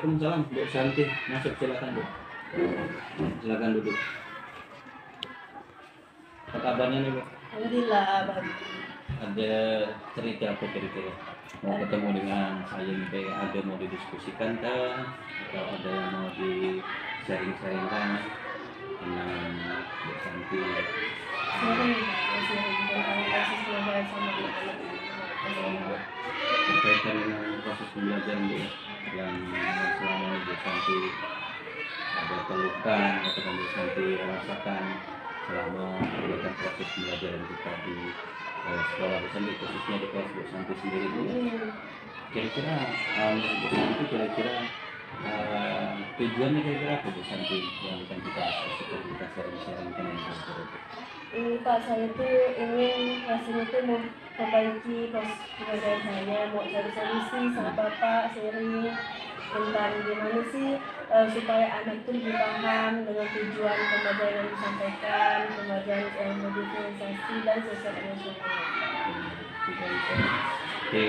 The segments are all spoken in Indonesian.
Waalaikumsalam, Bu Santi. Masuk silakan, Bu. Silakan duduk. Apa kabarnya nih, Bu? Alhamdulillah, bagus. Ada cerita apa kira-kira? Mau ketemu dengan saya nih, ada mau didiskusikan kah? Atau ada yang mau di-sharing-sharingkan dengan Bu Santi? Sharing tentang proses belajar sama anak-anak ini. Berkaitan dengan proses pembelajaran Bu, yang selama ini Bu Santi ada keluhkan atau Bu Santi rasakan selama kegiatan proses pembelajaran kita di sekolah Bu Santi, khususnya di kelas Bu Santi sendiri Bu. Kira-kira Bu Santi kira-kira tujuannya kira-kira apa Bu Santi yang akan kita diskusikan, kita sharing-sharingkan ini Bu? Ini Pak, saya tuh ingin rasanya tuh memperbaiki proses belajar saya, mau cari solusi sama Bapak sharing tentang gimana sih supaya anak tuh lebih paham dengan tujuan pembelajaran yang disampaikan, pembelajaran yang berdifferensiasi dan sosial emosional. Oke,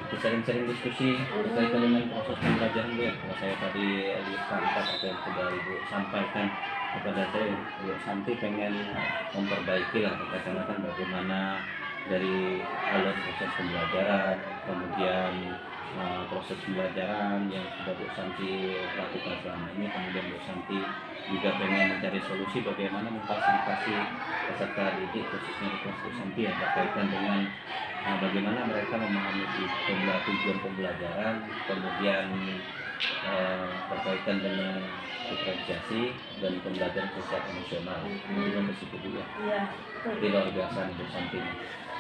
kita sering-sering diskusi berkaitan dengan proses pembelajaran Bu ya. Kalau saya tadi lihat apa yang sudah Ibu sampaikan kepada saya, Bu Santi pengen memperbaiki lah katakan bagaimana dari alur proses pembelajaran, kemudian proses pembelajaran yang sudah Bu Santi lakukan selama ini, kemudian Bu Santi juga pengen mencari solusi bagaimana memfasilitasi peserta didik khususnya di kelas Bu Santi yang berkaitan dengan bagaimana mereka memahami tujuan pembelajaran, kemudian berkaitan dengan diferensiasi dan pembelajaran sosial emosional. Itu ke situ juga. Iya. Jadi luar biasa nih Bu Santi.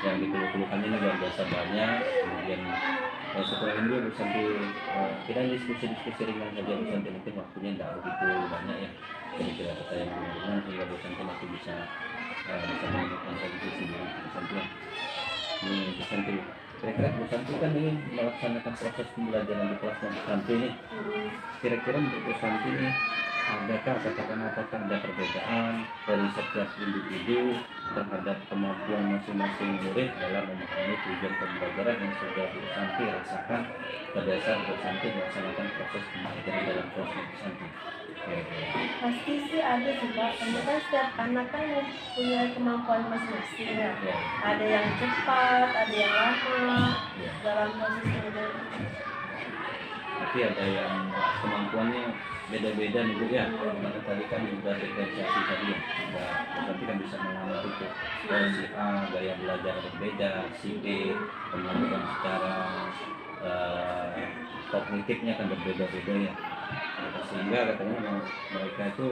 Yang dikeluh-keluhkan ini luar biasa banyak. Kemudian setelah ini Bu Santi kita diskusi-diskusi ringan saja Bu Santi, mungkin waktunya tidak begitu banyak ya. Jadi kira pertanyaan ringan sehingga Bu Santi masih bisa menemukan solusi sendiri Bu Santi. Bu Santi, kira-kira Bu Santi kan ingin melaksanakan proses pembelajaran di kelas Bu Santi ini. Kira-kira menurut Bu Santi ini adakah apakah ada perbedaan dari setiap individu terhadap kemampuan masing-masing murid dalam memahami tujuan pembelajaran yang sudah Bu Santi rasakan pada saat Bu Santi melaksanakan proses pembelajaran dalam kelas Bu Santi? Pasti sih ada sih Pak, karena kan setiap anak kan punya kemampuan masing-masing ya. Ada yang cepat, ada yang lama dalam proses belajar. Tapi ada yang kemampuannya beda-beda nih Bu ya. Karena tadi kan sudah diferensiasi tadi ya. Nanti kan bisa mengamati itu. Si A gaya belajar berbeda, si B kemampuan secara kognitifnya kan berbeda-beda ya. Sehingga katanya mereka itu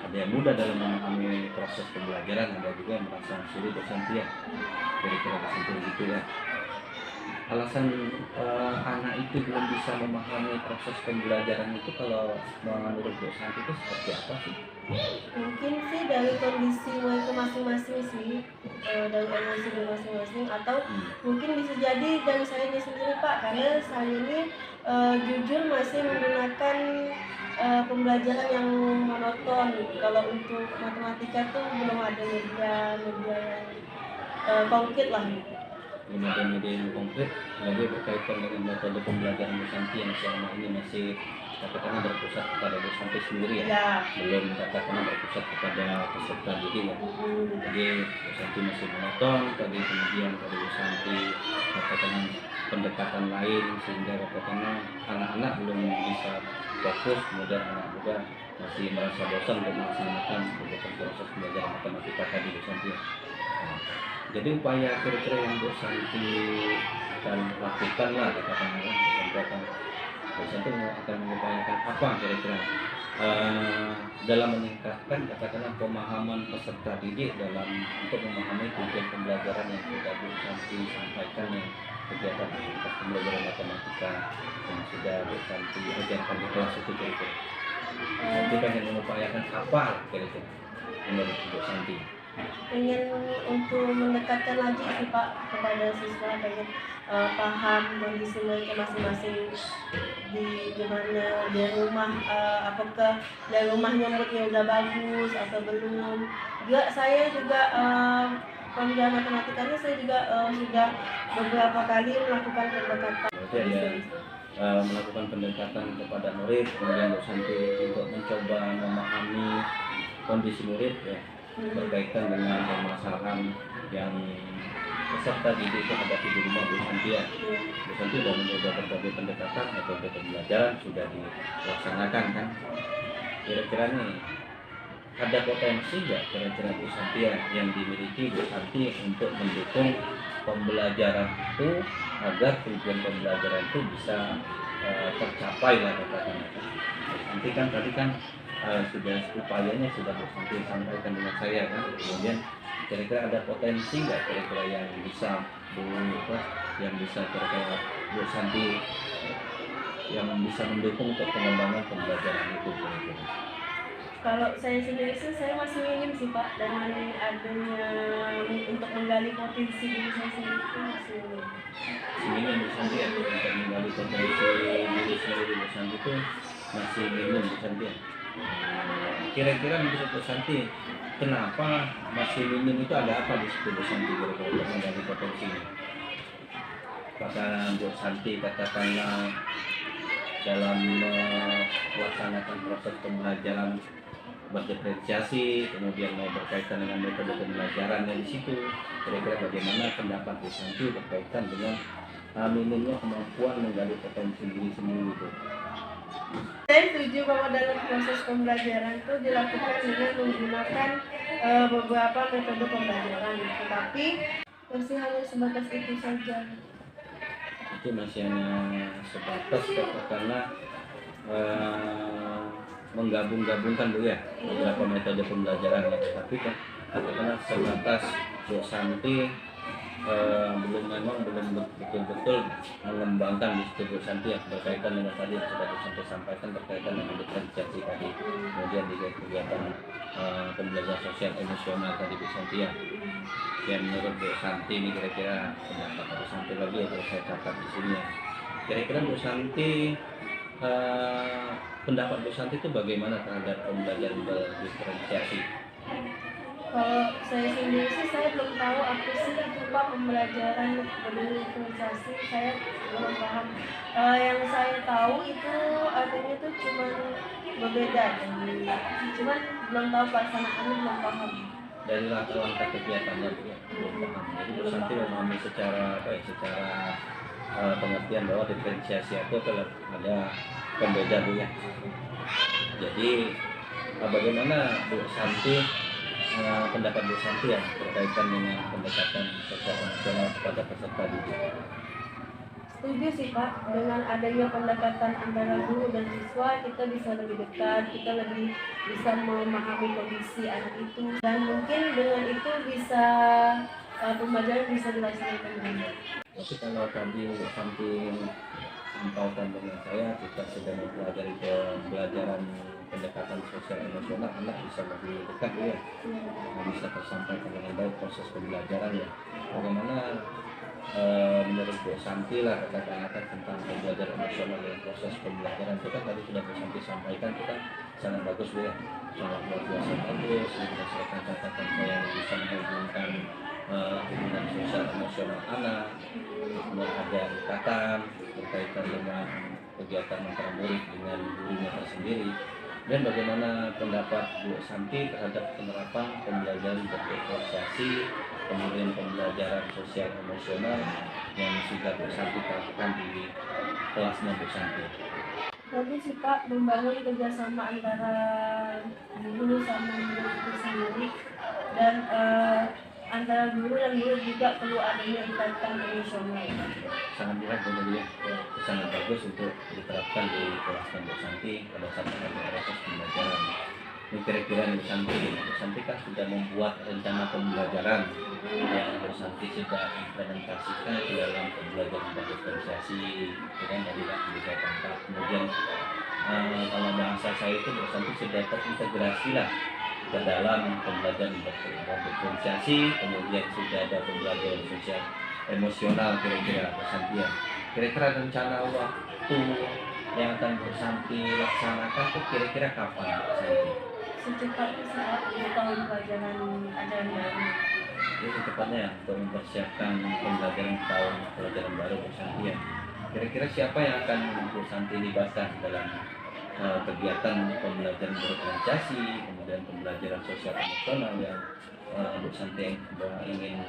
ada yang mudah dalam memahami proses pembelajaran, ada juga yang merasa sulit Bu Santi ya. Kira-kira Bu Santi gitu ya. Alasan anak itu belum bisa memahami proses pembelajaran itu kalau menurut Bu Santi itu seperti apa sih? Mungkin sih dari kondisi mereka masing-masing sih, dari emosi masing-masing, atau mungkin bisa jadi dari saya sendiri Pak, karena saya ini jujur masih menggunakan pembelajaran yang monoton. Kalau untuk matematika tuh belum ada media yang konkret lah. Media yang konkret lagi berkaitan dengan metode pembelajaran Bu Santi yang selama ini masih katakanlah berpusat kepada Bu Santi sendiri ya, belum katakanlah berpusat kepada peserta didik ya. Jadi Bu Santi masih monoton, tadi kemudian dari Bu Santi katakanlah pendekatan lain sehingga katakanlah anak-anak belum bisa fokus, kemudian anak juga masih merasa bosan untuk melaksanakan proses belajar matematika tadi Bu Santi. Jadi upaya kira-kira yang Bu Santi akan lakukan lah katakanlah Bu Santi akan mengupayakan apa kira-kira dalam meningkatkan katakanlah pemahaman peserta didik dalam untuk memahami tujuan pembelajaran yang sudah Bu Santi sampaikan, yang kegiatan aktivitas pembelajaran matematika yang sudah Bu Santi ajarkan di kelas itu kira-kira. Santi pengen mengupayakan apa kira-kira menurut Bu Santi? Pengen untuk mendekatkan lagi sih Pak kepada siswa, pengen paham kondisi mereka masing-masing di gimana di rumah, apakah dari rumahnya moodnya udah bagus atau belum. Juga saya juga pembelajaran matematikanya saya juga sudah beberapa kali melakukan pendekatan. melakukan pendekatan kepada murid, kemudian Bu Santi untuk mencoba memahami kondisi murid ya, berkaitan dengan permasalahan yang peserta didik itu hadapi di rumah Bu Santi ya. Bu Santi sudah mencoba berbagai pendekatan atau pembelajaran sudah dilaksanakan kan. Kira-kira nih ada potensi nggak kira-kira Bu Santi yang dimiliki Bu Santi untuk mendukung pembelajaran itu agar tujuan pembelajaran itu bisa tercapai lah katakanlah. Nanti kan tadi kan sudah upayanya sudah Bu Santi sampaikan dengan saya kan, kemudian kira-kira ada potensi nggak kira-kira yang bisa kira-kira Bu Santi yang bisa mendukung untuk pengembangan pembelajaran itu kira-kira? Kalau saya sendiri sih saya masih ingin sih Pak, dengan adanya untuk menggali potensi diri saya sendiri itu masih ingin Bu Santi ya, untuk menggali potensi diri sendiri Bu Santi itu masih ingin Bu Santi ya. Kira-kira menurut Bu Santi kenapa masih minim itu, ada apa di situ Bu Santi kira-kira untuk menggali potensinya? Apakah Bu Santi katakanlah dalam melaksanakan proses pembelajaran berdiferensiasi, kemudian mau berkaitan dengan metode pembelajaran yang di situ, kira-kira bagaimana pendapat Bu Santi berkaitan dengan minimnya kemampuan menggali potensi diri sendiri itu? Saya setuju bahwa dalam proses pembelajaran itu dilakukan dengan menggunakan beberapa metode pembelajaran, tetapi masih hanya sebatas itu saja. Itu masih hanya sebatas karena menggabung-gabungkan Bu ya beberapa metode pembelajaran ya, tapi kan karena sebatas Bu Santi belum betul-betul mengembangkan di situ Bu Santi yang berkaitan dengan tadi yang sudah Bu Santi sampaikan berkaitan dengan diferensiasi tadi, kemudian di kegiatan pembelajaran sosial emosional tadi Bu Santi ya. Yang menurut Bu Santi ini kira-kira pendapat Bu Santi lagi ya, kalau saya catat di sini ya. Kira-kira Bu Santi pendapat Bu Santi itu bagaimana terhadap pembelajaran berdiferensiasi? Kalau saya sendiri sih saya belum tahu apa sih itu Pak pembelajaran berdiferensiasi, saya belum paham. Yang saya tahu itu artinya tuh cuma berbeda, cuman belum tahu pelaksanaannya, belum paham. Dari langkah-langkah kegiatannya Bu ya, belum paham. Jadi Bu Santi memahami secara pengertian bahwa diferensiasi itu ada pembeda Bu ya. Jadi bagaimana Bu Santi pendapat Bu Santi ya berkaitan dengan pendekatan sosial emosional kepada peserta didik? Setuju sih Pak, dengan adanya pendekatan antara guru dan siswa kita bisa lebih dekat, kita lebih bisa memahami kondisi anak itu, dan mungkin dengan itu bisa pembelajaran bisa dilaksanakan dengan baik. Tapi kalau tadi Bu Santi sampaikan dengan saya, kita sudah mempelajari pembelajaran pendekatan sosial emosional, anak bisa lebih dekat ya, bisa tersampaikan dengan baik proses pembelajaran ya. Bagaimana menurut Bu Santi lah kata-kata tentang pembelajaran emosional dan proses pembelajaran itu kan tadi sudah Bu Santi sampaikan, itu kan sangat bagus Bu ya, sangat luar biasa bagus, berdasarkan catatan saya bisa menghubungkan hubungan sosial emosional anak, kemudian ada ikatan berkaitan dengan kegiatan antara murid dengan gurunya tersendiri, dan bagaimana pendapat Bu Santi terhadap penerapan pembelajaran berdiferensiasi, kemudian pembelajaran sosial emosional yang sudah Bu Santi lakukan di kelasnya Bu Santi? Tapi sih Pak, membangun kerjasama antara guru sama murid itu sendiri, dan antara guru dan murid juga perlu adanya ikatan emosional. Sangat berat kemudian sangat bagus untuk diterapkan di kelasnya Bu Santi pada saat proses pembelajaran. Ini kira-kira Bu Santi kan sudah membuat rencana pembelajaran yang Bu Santi sudah implementasikan di dalam pembelajaran berdiferensiasi, dengan dari bisa tangkap. Kemudian kalau bahasa saya itu Bu Santi sudah terintegrasi lah ke dalam pembelajaran berdiferensiasi, kemudian sudah ada pembelajaran sosial emosional kira-kira Bu Santi ya. Kira-kira rencana waktu yang akan Bu Santi laksanakan itu kira-kira kapan Bu Santi? Secepatnya saat di tahun pelajaran ajaran baru. Jadi secepatnya ya untuk mempersiapkan pembelajaran tahun pelajaran baru Bu Santi ya. Kira-kira siapa yang akan Bu Santi libatkan dalam kegiatan pembelajaran berorganisasi, kemudian pembelajaran sosial emosional yang Bu Santi ingin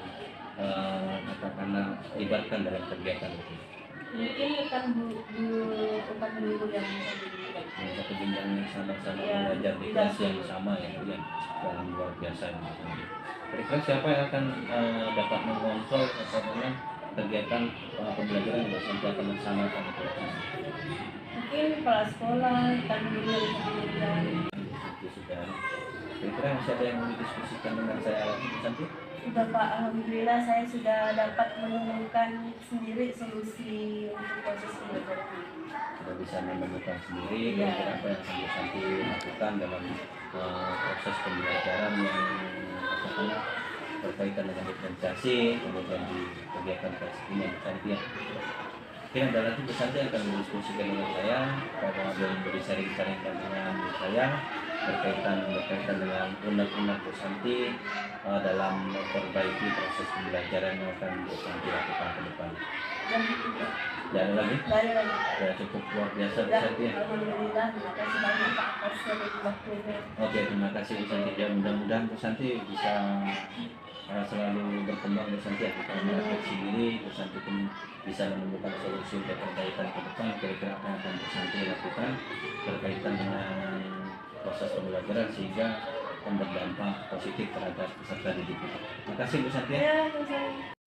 katakanlah libatkan dalam kegiatan itu? Mungkin akan bukan guru yang bisa dilihat. Satu jenjang yang sama-sama Ya, belajar di kelas yang sama ya, Bu, yang luar biasa. Kira-kira siapa yang akan dapat mengontrol katakanlah kegiatan pembelajaran yang sampai akan melaksanakan itu? Mungkin kepala sekolah, kan guru yang bisa dilihat. Itu sudah. Kira-kira masih ada yang mau didiskusikan dengan saya lagi, Bu Santi? Sudah Pak, alhamdulillah saya sudah dapat menemukan sendiri solusi untuk proses pembelajaran ini. Sudah bisa menemukan sendiri Iya. kira-kira apa yang akan Bu Santi lakukan dalam proses pembelajaran yang katakanlah berkaitan dengan diferensiasi, kemudian di kegiatan kelas ini Bu Santi ya. Mungkin ada lagi Bu Santi akan mendiskusikan dengan saya, pada beri sharing-sharing dengan saya berkaitan dengan undang-undang Bu Santi dalam memperbaiki proses pembelajaran yang akan Bu Santi lakukan ke depan. Jangan lagi? Ya, cukup luar biasa Bu Santi ya. Alhamdulillah, terima kasih banyak Pak atas waktunya. Oke, terima kasih Bu Santi. Ya, mudah-mudahan Bu Santi bisa selalu berkembang Bu Santi ya, bisa merefleksi diri, Bu Santi pun bisa menemukan solusi untuk perbaikan ke depan. Kira-kira apa yang akan Bu Santi lakukan berkaitan dengan proses pembelajaran sehingga berdampak positif terhadap peserta didik. Terima kasih Bu Santi ya. Ya, sama-sama.